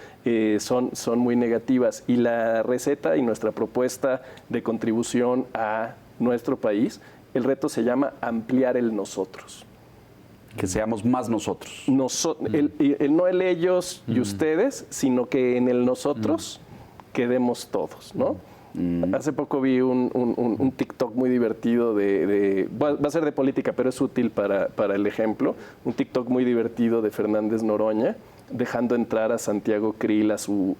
son muy negativas. Y la receta y nuestra propuesta de contribución a nuestro país, el reto se llama ampliar el nosotros. Que seamos más nosotros. No el ellos y ustedes, sino que en el nosotros quedemos todos, ¿no? Hace poco vi un TikTok muy divertido va a ser de política, pero es útil para el ejemplo. Un TikTok muy divertido de Fernández Noroña, dejando entrar a Santiago Krill a su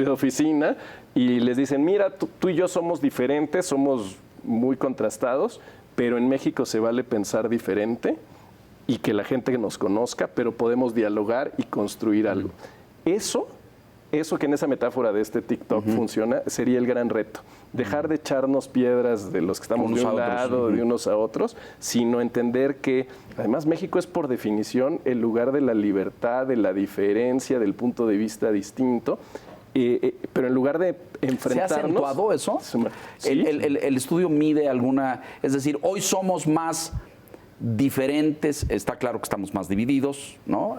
oficina y les dicen, mira, tú y yo somos diferentes, somos muy contrastados, pero en México se vale pensar diferente y que la gente nos conozca, pero podemos dialogar y construir algo. Eso que en esa metáfora de este TikTok funciona, sería el gran reto. Dejar de echarnos piedras de los que estamos de un lado, de unos a otros, sino entender que, además, México es por definición el lugar de la libertad, de la diferencia, del punto de vista distinto. Pero en lugar de enfrentarnos... ¿Se ha acentuado eso? Sí. El estudio mide alguna... Es decir, hoy somos más diferentes, está claro que estamos más divididos, ¿no?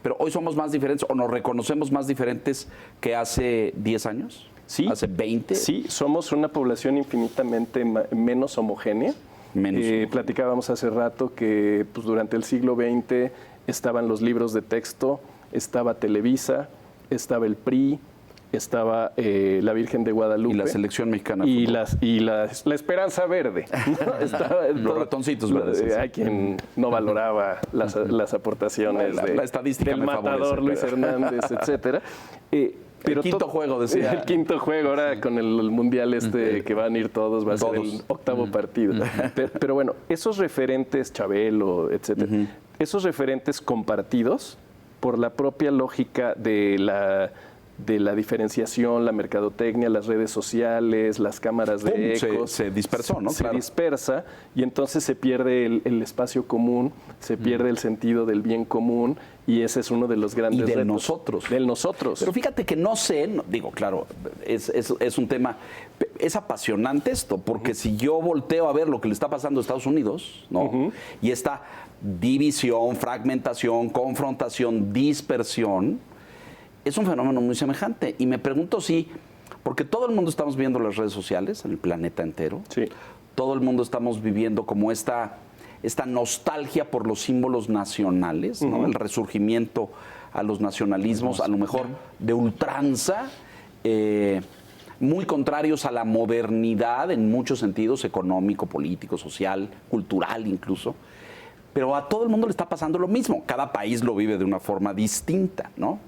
Pero hoy somos más diferentes o nos reconocemos más diferentes que hace 10 años, sí, hace 20. Sí, somos una población infinitamente menos homogénea. Platicábamos hace rato que pues, durante el siglo XX estaban los libros de texto, estaba Televisa, estaba el PRI, estaba la Virgen de Guadalupe. Y la selección mexicana. Y la Esperanza Verde. Los ratoncitos verdes. Hay quien no valoraba las aportaciones la estadística del me matador favorece, Luis Hernández, etcétera. Pero el quinto juego, decía. El quinto juego, ahora con el mundial que van a ir todos, va a ser el octavo partido. Pero bueno, esos referentes, Chabelo, etcétera, esos referentes compartidos por la propia lógica de la diferenciación, la mercadotecnia, las redes sociales, las cámaras de ecos. Se dispersó, ¿no? Se dispersa y entonces se pierde el espacio común, se pierde el sentido del bien común y ese es uno de los grandes retos. Y del nosotros. Del nosotros. Pero fíjate que no sé, digo, claro, es un tema, es apasionante esto, porque si yo volteo a ver lo que le está pasando a Estados Unidos, ¿no? Y esta división, fragmentación, confrontación, dispersión, es un fenómeno muy semejante. Y me pregunto si, porque todo el mundo estamos viendo las redes sociales en el planeta entero, sí, todo el mundo estamos viviendo como esta nostalgia por los símbolos nacionales, ¿no? El resurgimiento a los nacionalismos, a lo mejor de ultranza, muy contrarios a la modernidad en muchos sentidos, económico, político, social, cultural incluso. Pero a todo el mundo le está pasando lo mismo. Cada país lo vive de una forma distinta, ¿no?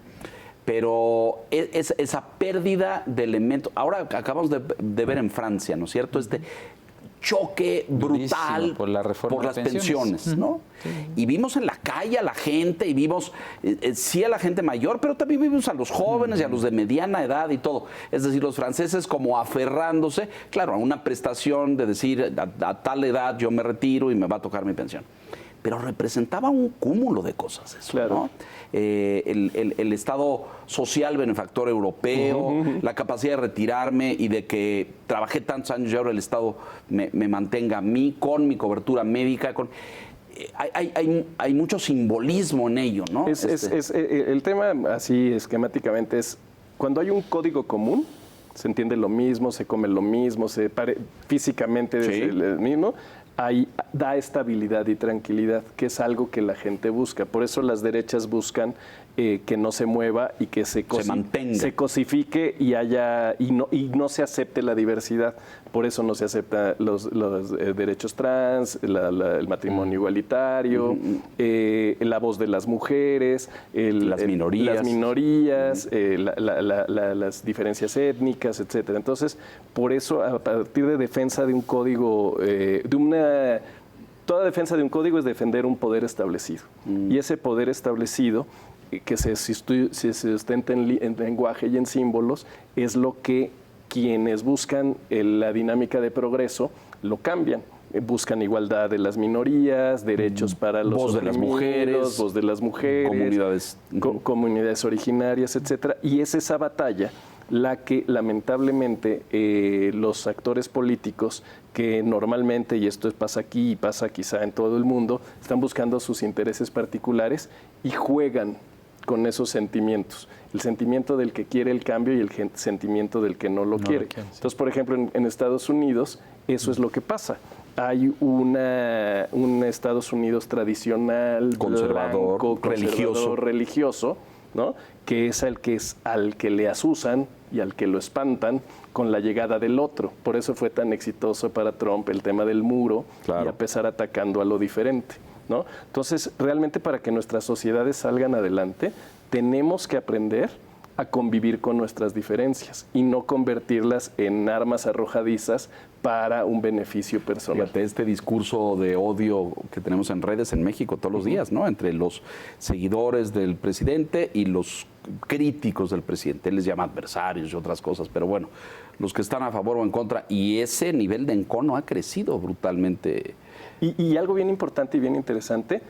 Pero esa pérdida de elementos... Ahora acabamos de ver en Francia, ¿no es cierto? Este choque brutal por la reforma por las de pensiones, ¿no? Y vimos en la calle a la gente, y vimos, sí a la gente mayor, pero también vimos a los jóvenes y a los de mediana edad y todo. Es decir, los franceses como aferrándose, claro, a una prestación de decir, a tal edad yo me retiro y me va a tocar mi pensión. Pero representaba un cúmulo de cosas eso, claro, ¿no? El Estado social benefactor europeo, la capacidad de retirarme y de que trabajé tantos años y ahora el Estado me mantenga a mí con mi cobertura médica. Hay mucho simbolismo en ello, ¿no? El tema, así esquemáticamente, es cuando hay un código común, se entiende lo mismo, se come lo mismo, físicamente es el mismo. Ahí da estabilidad y tranquilidad, que es algo que la gente busca. Por eso las derechas buscan que no se mueva y que se mantenga, se cosifique y no se acepte la diversidad. Por eso no se aceptan los derechos trans, el matrimonio igualitario, la voz de las mujeres, las minorías, las diferencias étnicas, etcétera. Entonces, por eso, a partir de defensa de un código, toda defensa de un código es defender un poder establecido. Y ese poder establecido, que se sustenta en lenguaje y en símbolos, es lo que quienes buscan la dinámica de progreso lo cambian. Buscan igualdad de las minorías, derechos para los voz de las mujeres, comunidades originarias, etcétera. Y es esa batalla la que lamentablemente los actores políticos, que normalmente, y esto pasa aquí y pasa quizá en todo el mundo, están buscando sus intereses particulares y juegan con esos sentimientos. El sentimiento del que quiere el cambio y el sentimiento del que no lo quiere. Entonces, por ejemplo, en Estados Unidos, eso es lo que pasa. Hay un Estados Unidos tradicional, conservador, religioso, ¿no? Que es al que le asusan y al que lo espantan con la llegada del otro. Por eso fue tan exitoso para Trump el tema del muro, y a pesar atacando a lo diferente, ¿no? Entonces, realmente, para que nuestras sociedades salgan adelante, tenemos que aprender a convivir con nuestras diferencias y no convertirlas en armas arrojadizas para un beneficio personal. Fíjate, este discurso de odio que tenemos en redes en México todos los días, ¿no? Entre los seguidores del presidente y los críticos del presidente. Él les llama adversarios y otras cosas, pero bueno, los que están a favor o en contra, y ese nivel de encono ha crecido brutalmente. Y algo bien importante y bien interesante,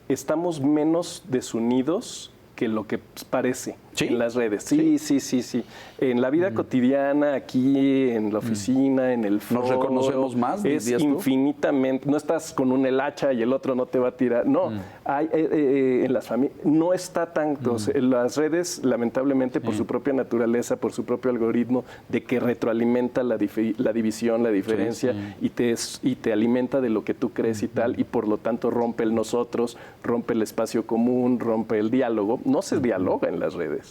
estamos menos desunidos que lo que parece en las redes. Sí. En la vida cotidiana, aquí, en la oficina, en el foro. ¿Nos reconocemos más? Es infinitamente. No estás con el hacha y el otro no te va a tirar. No, en las familias no está tanto. En las redes, lamentablemente, por su propia naturaleza, por su propio algoritmo, de que retroalimenta la división, la diferencia, y te alimenta de lo que tú crees y tal, y por lo tanto rompe el nosotros, rompe el espacio común, rompe el diálogo. No se dialoga en las redes.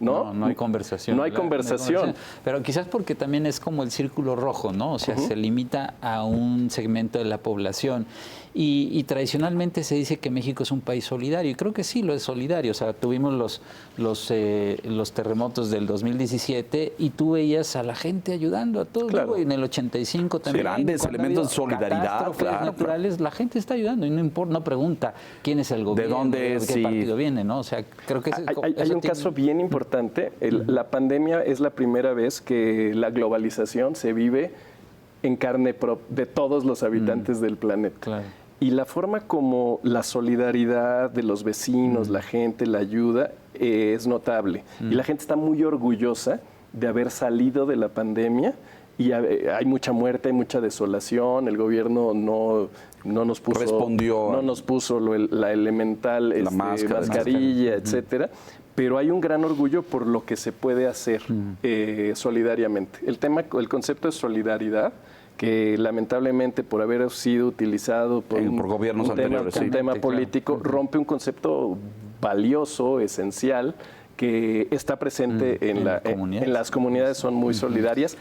¿No? No hay conversación. No hay conversación. Pero quizás porque también es como el círculo rojo, ¿no? O sea, se limita a un segmento de la población. Y tradicionalmente se dice que México es un país solidario, y creo que sí lo es solidario. O sea, tuvimos los terremotos del 2017 y tú veías a la gente ayudando a todo. Claro. En el 85 también. Grandes elementos de solidaridad. Naturales, la gente está ayudando y no importa, no pregunta quién es el gobierno, de dónde qué partido viene, ¿no? O sea, creo que hay un caso bien importante. La pandemia es la primera vez que la globalización se vive en carne de todos los habitantes del planeta. Claro. Y la forma como la solidaridad de los vecinos, la gente, la ayuda, es notable. Y la gente está muy orgullosa de haber salido de la pandemia. Y hay mucha muerte, hay mucha desolación. El gobierno no nos puso, respondió, no nos puso la elemental mascarilla, etcétera. Pero hay un gran orgullo por lo que se puede hacer solidariamente. El concepto de solidaridad, que lamentablemente por haber sido utilizado por gobiernos anteriores, un tema político, rompe un concepto valioso, esencial, que está presente en las comunidades. Son muy solidarias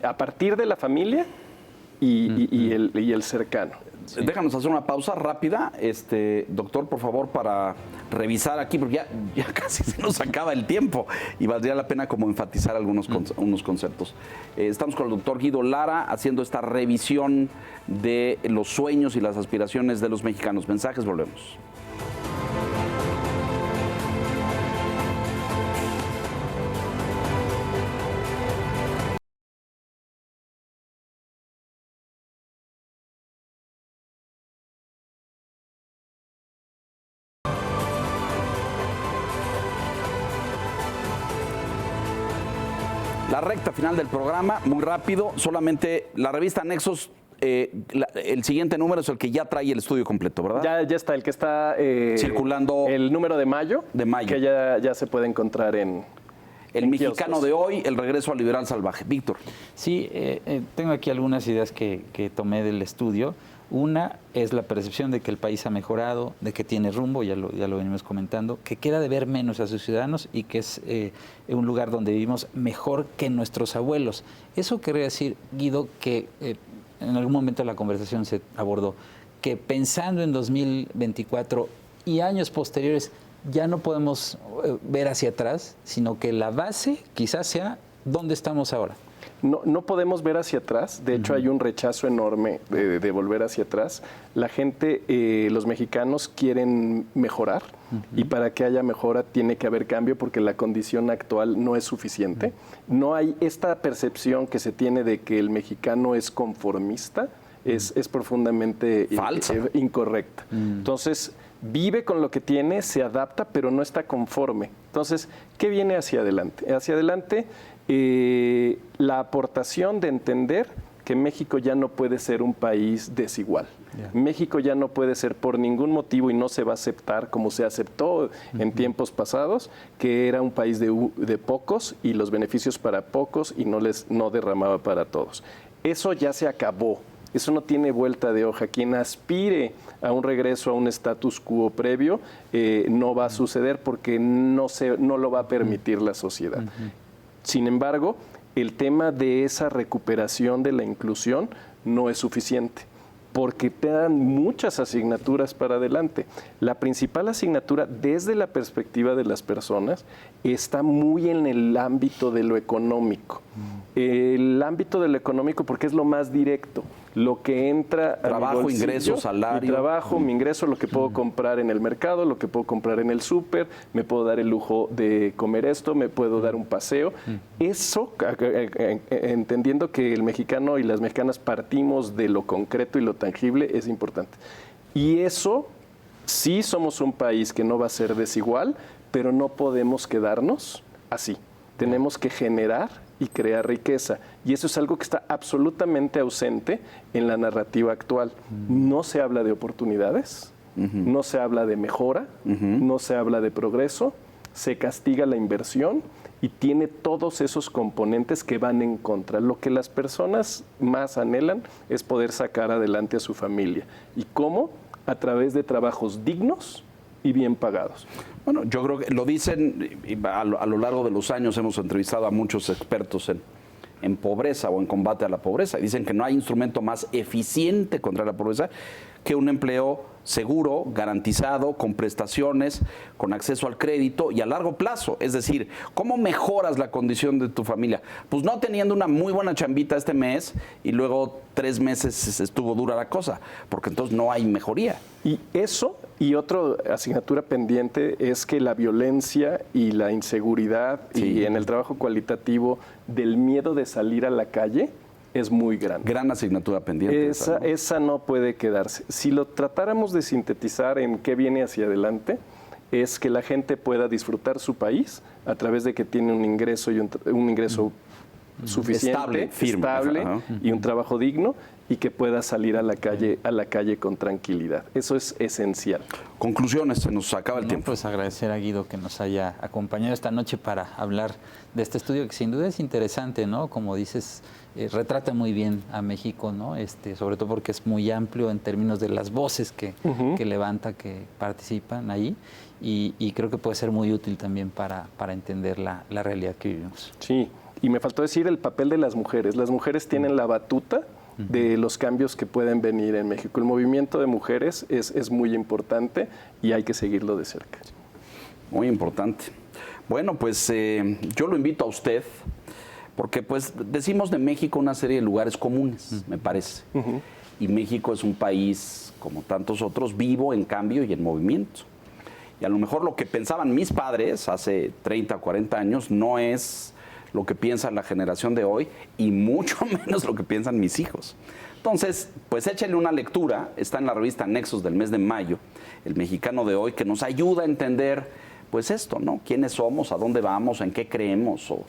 a partir de la familia y el cercano. Sí. Déjanos hacer una pausa rápida, doctor, por favor, para revisar aquí, porque ya casi se nos acaba el tiempo y valdría la pena como enfatizar unos conceptos. Estamos con el doctor Guido Lara haciendo esta revisión de los sueños y las aspiraciones de los mexicanos. Mensajes, volvemos. La recta final del programa, muy rápido, solamente la revista Nexos, el siguiente número es el que ya trae el estudio completo, ¿verdad? Ya está, el que está circulando. El número de mayo. Que ya se puede encontrar en El mexicano de hoy, el regreso al liberal salvaje. Víctor. Sí, tengo aquí algunas ideas que tomé del estudio. Una es la percepción de que el país ha mejorado, de que tiene rumbo, ya lo venimos comentando, que queda de ver menos a sus ciudadanos y que es un lugar donde vivimos mejor que nuestros abuelos. Eso querría decir, Guido, que en algún momento de la conversación se abordó, que pensando en 2024 y años posteriores, ya no podemos ver hacia atrás, sino que la base quizás sea dónde estamos ahora. No podemos ver hacia atrás, de hecho hay un rechazo enorme de volver hacia atrás. La gente, los mexicanos quieren mejorar y para que haya mejora tiene que haber cambio porque la condición actual no es suficiente. No hay esta percepción que se tiene de que el mexicano es conformista, es profundamente falsa, incorrecta. Entonces, vive con lo que tiene, se adapta, pero no está conforme. Entonces, ¿qué viene hacia adelante? Hacia adelante, la aportación de entender que México ya no puede ser un país desigual. México ya no puede ser por ningún motivo y no se va a aceptar como se aceptó en tiempos pasados, que era un país de pocos y los beneficios para pocos y no derramaba para todos. Eso ya se acabó. Eso no tiene vuelta de hoja. Quien aspire a un regreso a un status quo previo no va a suceder porque no lo va a permitir la sociedad. Sin embargo, el tema de esa recuperación de la inclusión no es suficiente porque te dan muchas asignaturas para adelante. La principal asignatura desde la perspectiva de las personas está muy en el ámbito de lo económico. El ámbito de lo económico porque es lo más directo. Lo que entra a trabajo, mi bolsillo, ingreso, salario. mi trabajo, mi ingreso, lo que puedo comprar en el mercado, lo que puedo comprar en el súper, me puedo dar el lujo de comer esto, me puedo dar un paseo. Eso, entendiendo que el mexicano y las mexicanas partimos de lo concreto y lo tangible, es importante. Y eso, sí somos un país que no va a ser desigual, pero no podemos quedarnos así. Tenemos que generar y crear riqueza. Y eso es algo que está absolutamente ausente en la narrativa actual. No se habla de oportunidades, no se habla de mejora, no se habla de progreso, se castiga la inversión y tiene todos esos componentes que van en contra. Lo que las personas más anhelan es poder sacar adelante a su familia. ¿Y cómo? A través de trabajos dignos y bien pagados. Bueno, yo creo que lo dicen a lo largo de los años, hemos entrevistado a muchos expertos en pobreza o en combate a la pobreza. Y dicen que no hay instrumento más eficiente contra la pobreza que un empleo seguro, garantizado, con prestaciones, con acceso al crédito y a largo plazo. Es decir, ¿cómo mejoras la condición de tu familia? Pues no teniendo una muy buena chambita este mes y luego 3 meses estuvo dura la cosa, porque entonces no hay mejoría. Y eso, y otra asignatura pendiente, es que la violencia y la inseguridad y en el trabajo cualitativo del miedo de salir a la calle es muy grande. Gran asignatura pendiente. Esa no puede quedarse. Si lo tratáramos de sintetizar en qué viene hacia adelante, es que la gente pueda disfrutar su país a través de que tiene un ingreso y un ingreso suficiente, estable, firme, y un trabajo digno y que pueda salir a la calle con tranquilidad. Eso es esencial. Conclusiones, se nos acaba el tiempo. Pues agradecer a Guido que nos haya acompañado esta noche para hablar de este estudio que sin duda es interesante, ¿no? Como dices, retrata muy bien a México, ¿no? Sobre todo porque es muy amplio en términos de las voces que levanta, que participan ahí, y creo que puede ser muy útil también para entender la realidad que vivimos. Sí, y me faltó decir el papel de las mujeres. Las mujeres tienen la batuta de los cambios que pueden venir en México. El movimiento de mujeres es muy importante y hay que seguirlo de cerca. Muy importante. Bueno, pues yo lo invito a usted, porque pues decimos de México una serie de lugares comunes, me parece. Y México es un país, como tantos otros, vivo en cambio y en movimiento. Y a lo mejor lo que pensaban mis padres hace 30 o 40 años no es lo que piensa la generación de hoy y mucho menos lo que piensan mis hijos. Entonces, pues échenle una lectura, está en la revista Nexos del mes de mayo, El Mexicano de Hoy, que nos ayuda a entender pues esto, ¿no? ¿Quiénes somos? ¿A dónde vamos? ¿En qué creemos? O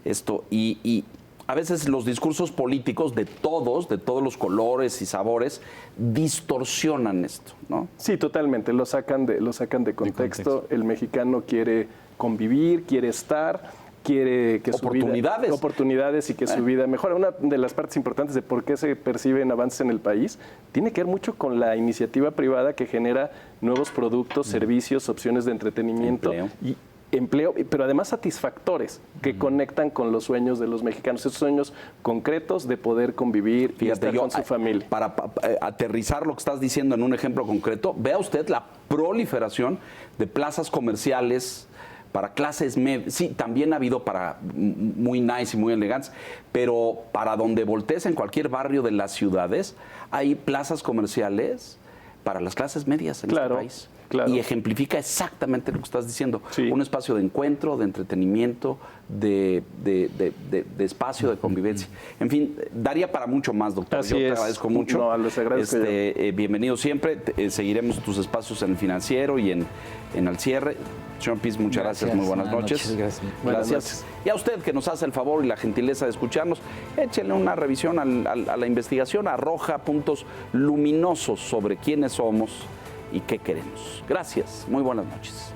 esto. Y a veces los discursos políticos de todos los colores y sabores, distorsionan esto, ¿no? Sí, totalmente, lo sacan de contexto. El mexicano quiere convivir, quiere estar, quiere que Oportunidades. Oportunidades y que su vida mejore. Una de las partes importantes de por qué se perciben avances en el país tiene que ver mucho con la iniciativa privada que genera nuevos productos, servicios, opciones de entretenimiento y empleo, pero además satisfactores que conectan con los sueños de los mexicanos, esos sueños concretos de poder convivir y estar con su familia. Para aterrizar lo que estás diciendo en un ejemplo concreto, vea usted la proliferación de plazas comerciales para clases medias. Sí, también ha habido para muy nice y muy elegantes, pero para donde voltees en cualquier barrio de las ciudades, hay plazas comerciales para las clases medias en este país. Claro. Y ejemplifica exactamente lo que estás diciendo. Sí. Un espacio de encuentro, de entretenimiento, de espacio de convivencia. En fin, daría para mucho más, doctor. Así Yo te es. agradezco mucho. No, les agradezco bienvenido siempre. Seguiremos tus espacios en el financiero y en Al Cierre. Señor Piz, muchas gracias. Muy buenas noches. Gracias. Buenas noches. Y a usted que nos hace el favor y la gentileza de escucharnos, échenle una revisión a la investigación, arroja puntos luminosos sobre quiénes somos y qué queremos. Gracias. Muy buenas noches.